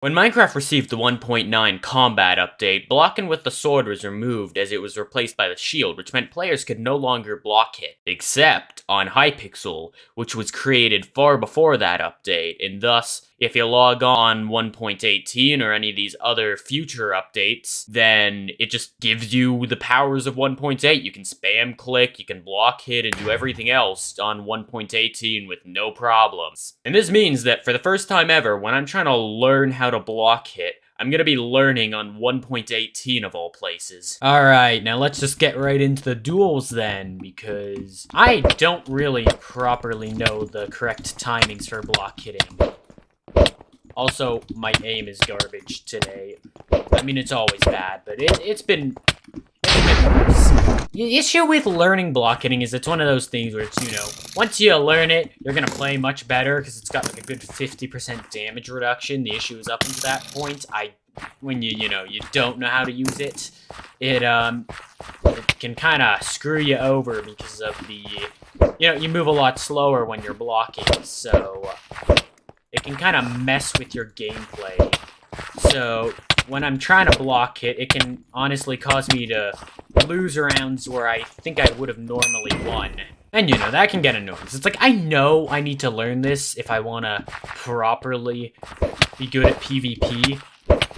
When Minecraft received the 1.9 combat update, blocking with the sword was removed as it was replaced by the shield, which meant players could no longer block hit, except on Hypixel, which was created far before that update, and thus, if you log on 1.18 or any of these other future updates, then it just gives you the powers of 1.8. You can spam click, you can block hit, and do everything else on 1.18 with no problems. And this means that for the first time ever, when I'm trying to learn how to block hit, I'm gonna be learning on 1.18 of all places. Alright, now let's just get right into the duels then, because I don't really properly know the correct timings for block hitting. Also, my aim is garbage today. I mean, it's always bad, but it's been worse. The issue with learning block hitting is it's one of those things where it's, you know, once you learn it, you're gonna play much better because it's got like a good 50% damage reduction. The issue is up until that point, when you don't know how to use it, it can kind of screw you over because of the, you move a lot slower when you're blocking, so it can kind of mess with your gameplay. So when I'm trying to block it, it can honestly cause me to lose rounds where I think I would have normally won. And that can get annoying. It's like, I know I need to learn this if I want to properly be good at PvP.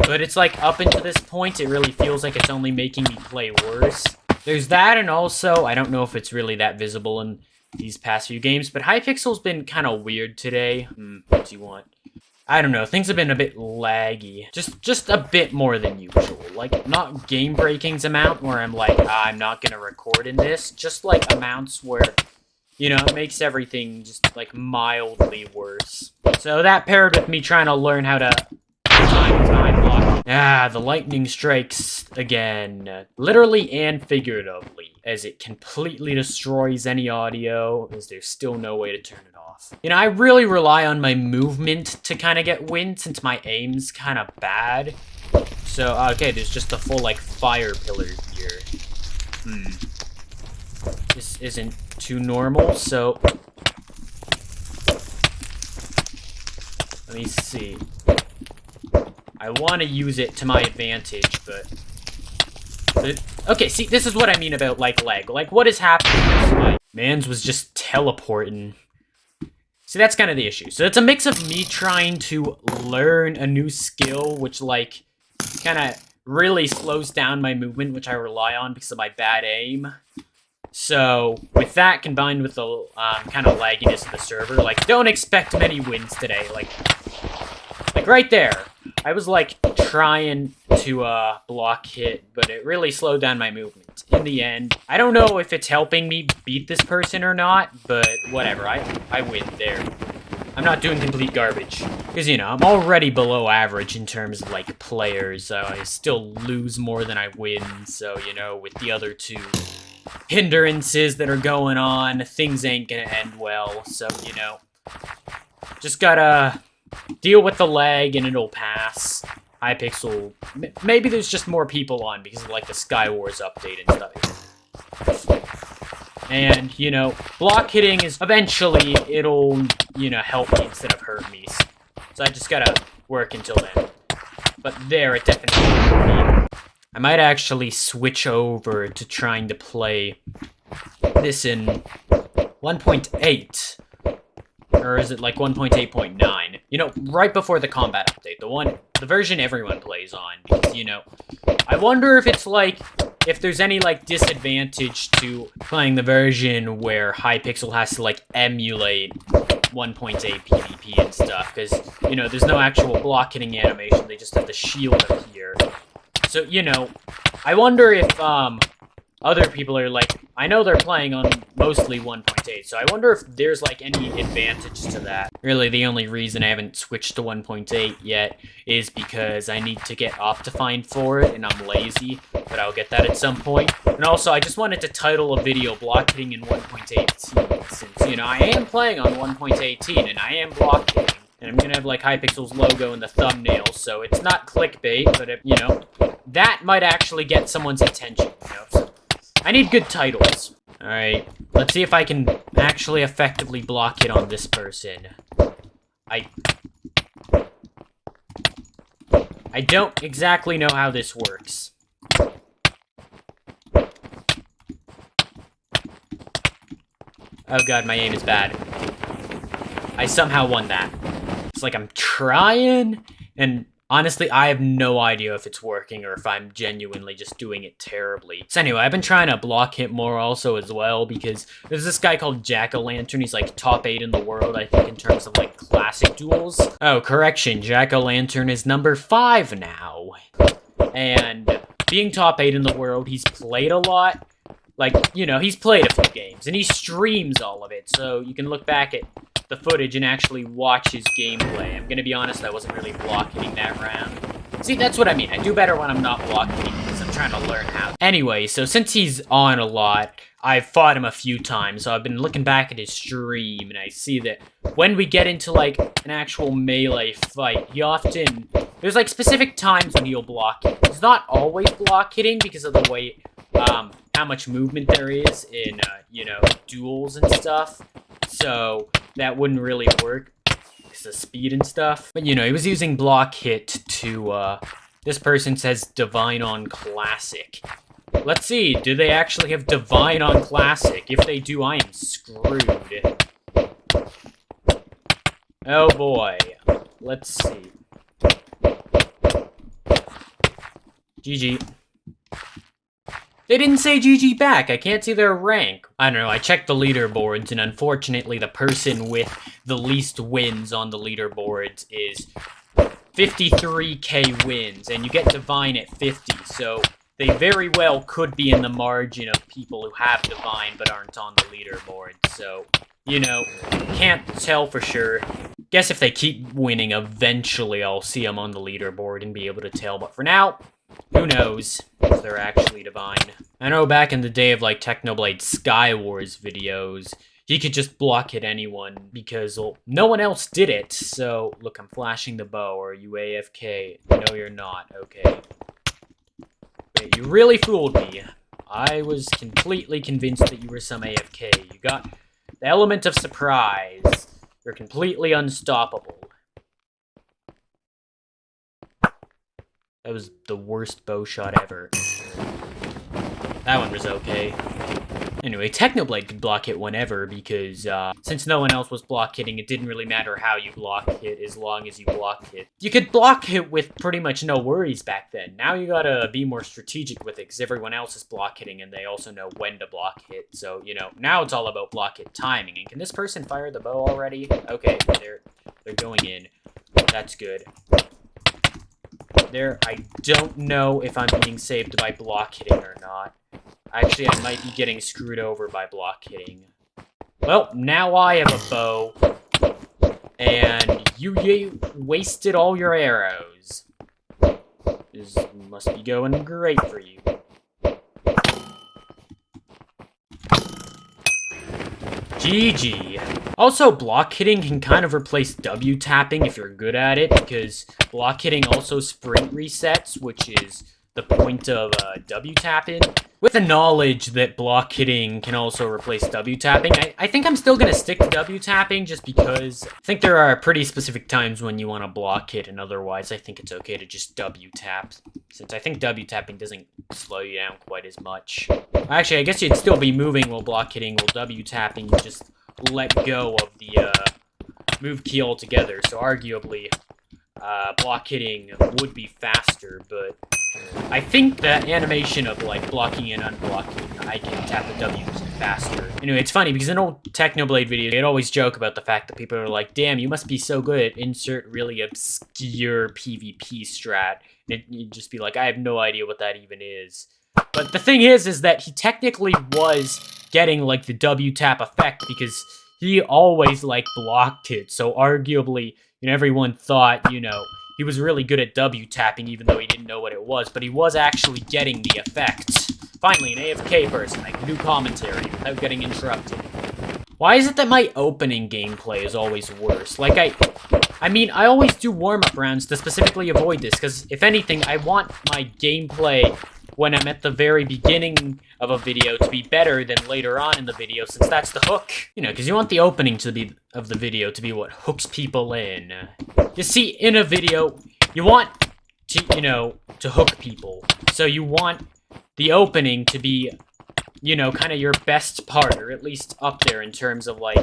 But it's like, up until this point, it really feels like it's only making me play worse. There's that, and also, I don't know if it's really that visible in these past few games, but Hypixel's been kind of weird today. What do you want? I don't know, things have been a bit laggy. Just a bit more than usual. Like, not game-breaking's amount where I'm like, I'm not gonna record in this. Just, like, amounts where, it makes everything just, like, mildly worse. So that paired with me trying to learn how to time block. The lightning strikes again. Literally and figuratively. As it completely destroys any audio, as there's still no way to turn it off. I really rely on my movement to kind of get win, since my aim's kind of bad. So, okay, there's just a full, like, fire pillar here. This isn't too normal, so let me see. I want to use it to my advantage, but okay, see, this is what I mean about, like, lag. Like, what is happening? Mans was just teleporting. See, that's kind of the issue. So it's a mix of me trying to learn a new skill, which, like, kind of really slows down my movement, which I rely on because of my bad aim. So, with that combined with the kind of lagginess of the server, like, don't expect many wins today. Like right there. I was, like, trying to block hit, but it really slowed down my movement. In the end, I don't know if it's helping me beat this person or not, but whatever, I win there. I'm not doing complete garbage. Because, I'm already below average in terms of, like, players. I still lose more than I win, so, with the other two hindrances that are going on, things ain't gonna end well, so, just gotta deal with the lag and it'll pass. Hypixel, maybe there's just more people on because of, like, the Sky Wars update and stuff. And, block hitting is eventually, it'll, help me instead of hurt me. So I just gotta work until then. But there, it definitely will be. I might actually switch over to trying to play this in 1.8. Or is it like 1.8.9? Right before the combat update. The version everyone plays on. Because, I wonder if it's like, if there's any, like, disadvantage to playing the version where Hypixel has to, like, emulate 1.8 PvP and stuff. Because, there's no actual block hitting animation. They just have the shield up here. So, I wonder if, other people are, like, I know they're playing on mostly 1.8, so I wonder if there's, like, any advantage to that. Really, the only reason I haven't switched to 1.8 yet is because I need to get Optifine for it, and I'm lazy, but I'll get that at some point. And also, I just wanted to title a video block hitting in 1.18, since, I am playing on 1.18, and I am block hitting. And I'm gonna have, like, Hypixel's logo in the thumbnail, so it's not clickbait, but, that might actually get someone's attention, so I need good titles. Alright, let's see if I can actually effectively block it on this person. I don't exactly know how this works. Oh god, my aim is bad. I somehow won that. It's like I'm trying, and honestly, I have no idea if it's working or if I'm genuinely just doing it terribly. So anyway, I've been trying to block hit more also as well, because there's this guy called Jack-O-Lantern. He's like top 8 in the world, I think, in terms of like classic duels. Oh, correction, Jack-O-Lantern is number 5 now. And being top 8 in the world, he's played a lot. Like, you know, he's played a few games, and he streams all of it, so you can look back at the footage and actually watch his gameplay. I'm gonna be honest, I wasn't really block hitting that round. See, that's what I mean. I do better when I'm not block hitting, because I'm trying to learn how. Anyway, so since he's on a lot, I've fought him a few times, so I've been looking back at his stream, and I see that when we get into, like, an actual melee fight, he often... There's, like, specific times when he'll block hit. He's not always block hitting because of the way, how much movement there is in, you know, duels and stuff. So, that wouldn't really work because of speed and stuff. But, you know, he was using block hit to, this person says Divine on Classic. Let's see, do they actually have Divine on Classic? If they do, I am screwed. Oh boy. Let's see. GG. They didn't say GG back. I can't see their rank. I don't know, I checked the leaderboards, and unfortunately the person with the least wins on the leaderboards is 53k wins, and you get Divine at 50, so they very well could be in the margin of people who have Divine but aren't on the leaderboard, so, you know, can't tell for sure. Guess if they keep winning, eventually I'll see them on the leaderboard and be able to tell, but for now, who knows if they're actually Divine. I know back in the day of, like, Technoblade Sky Wars videos, he could just block hit anyone because, well, no one else did it, so, look, I'm flashing the bow. Are you AFK? No, you're not. Okay. Wait, you really fooled me. I was completely convinced that you were some AFK. You got the element of surprise. You're completely unstoppable. That was the worst bow shot ever. That one was okay. Anyway, Technoblade could block hit whenever because, since no one else was block hitting, it didn't really matter how you block hit as long as you block hit. You could block hit with pretty much no worries back then. Now you gotta be more strategic with it because everyone else is block hitting and they also know when to block hit. So, you know, now it's all about block hit timing. And can this person fire the bow already? Okay, they're going in. That's good. There, I don't know if I'm being saved by block hitting or not. Actually, I might be getting screwed over by block hitting. Well, now I have a bow. And you wasted all your arrows. This must be going great for you. GG. Also, block hitting can kind of replace W tapping if you're good at it, because block hitting also sprint resets, which is the point of W tapping. With the knowledge that block hitting can also replace W tapping, I think I'm still gonna stick to W tapping just because I think there are pretty specific times when you want to block hit, and otherwise I think it's okay to just W tap, since I think W tapping doesn't slow you down quite as much. Actually, I guess you'd still be moving while block hitting, while W tapping you just let go of the move key altogether, so arguably block hitting would be faster, but I think that animation of, like, blocking and unblocking, I can tap the W key faster. Anyway, it's funny, because in old Technoblade videos, they'd always joke about the fact that people are like, damn, you must be so good at insert really obscure PvP strat. And you'd just be like, I have no idea what that even is. But the thing is that he technically was getting, like, the W tap effect, because he always, like, blocked it, so arguably, you know, everyone thought, you know, he was really good at W tapping even though he didn't know what it was, but he was actually getting the effect. Finally, an AFK person, I can do commentary without getting interrupted. Why is it that my opening gameplay is always worse? Like, I mean, I always do warm-up rounds to specifically avoid this, because if anything, I want my gameplay when I'm at the very beginning of a video to be better than later on in the video, since that's the hook. You know, because you want the opening of the video to be what hooks people in. You see, in a video, you want to hook people. So you want the opening to be, kind of your best part, or at least up there in terms of, like,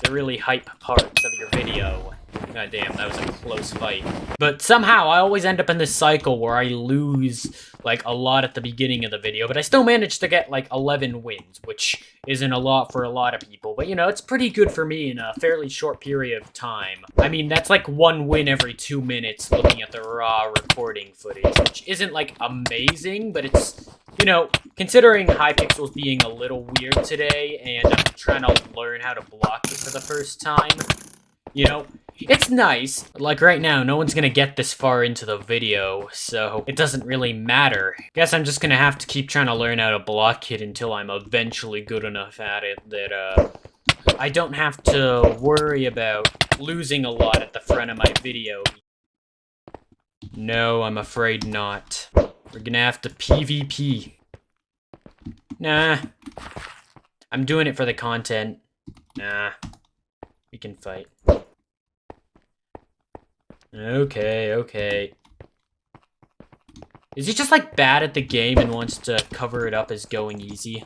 the really hype parts of your video. God damn, that was a close fight. But somehow, I always end up in this cycle where I lose, like, a lot at the beginning of the video, but I still managed to get, like, 11 wins, which isn't a lot for a lot of people. But, it's pretty good for me in a fairly short period of time. I mean, that's, like, 1 win every 2 minutes looking at the raw recording footage, which isn't, like, amazing, but it's, considering Hypixel's being a little weird today, and I'm trying to learn how to block it for the first time, it's nice. Like, right now, no one's gonna get this far into the video, so it doesn't really matter. Guess I'm just gonna have to keep trying to learn how to block it until I'm eventually good enough at it that, I don't have to worry about losing a lot at the front of my video. No, I'm afraid not. We're gonna have to PvP. Nah. I'm doing it for the content. Nah. We can fight. Okay. Is he just, like, bad at the game and wants to cover it up as going easy?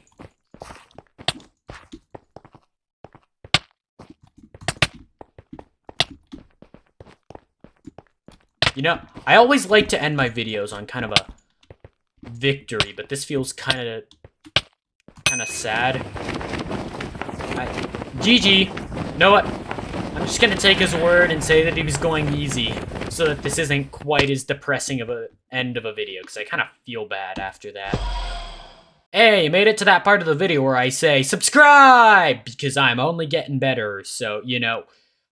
I always like to end my videos on kind of a victory, but this feels kind of sad. GG. You know what? I'm just gonna take his word and say that he was going easy, so that this isn't quite as depressing of an end of a video, because I kind of feel bad after that. Hey, made it to that part of the video where I say, subscribe! Because I'm only getting better, so,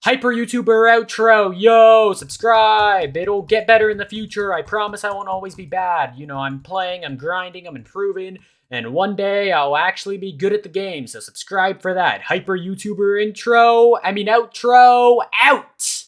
Hyper YouTuber outro, yo, subscribe! It'll get better in the future, I promise I won't always be bad. I'm playing, I'm grinding, I'm improving, and one day I'll actually be good at the game, so subscribe for that. Hyper YouTuber outro, out!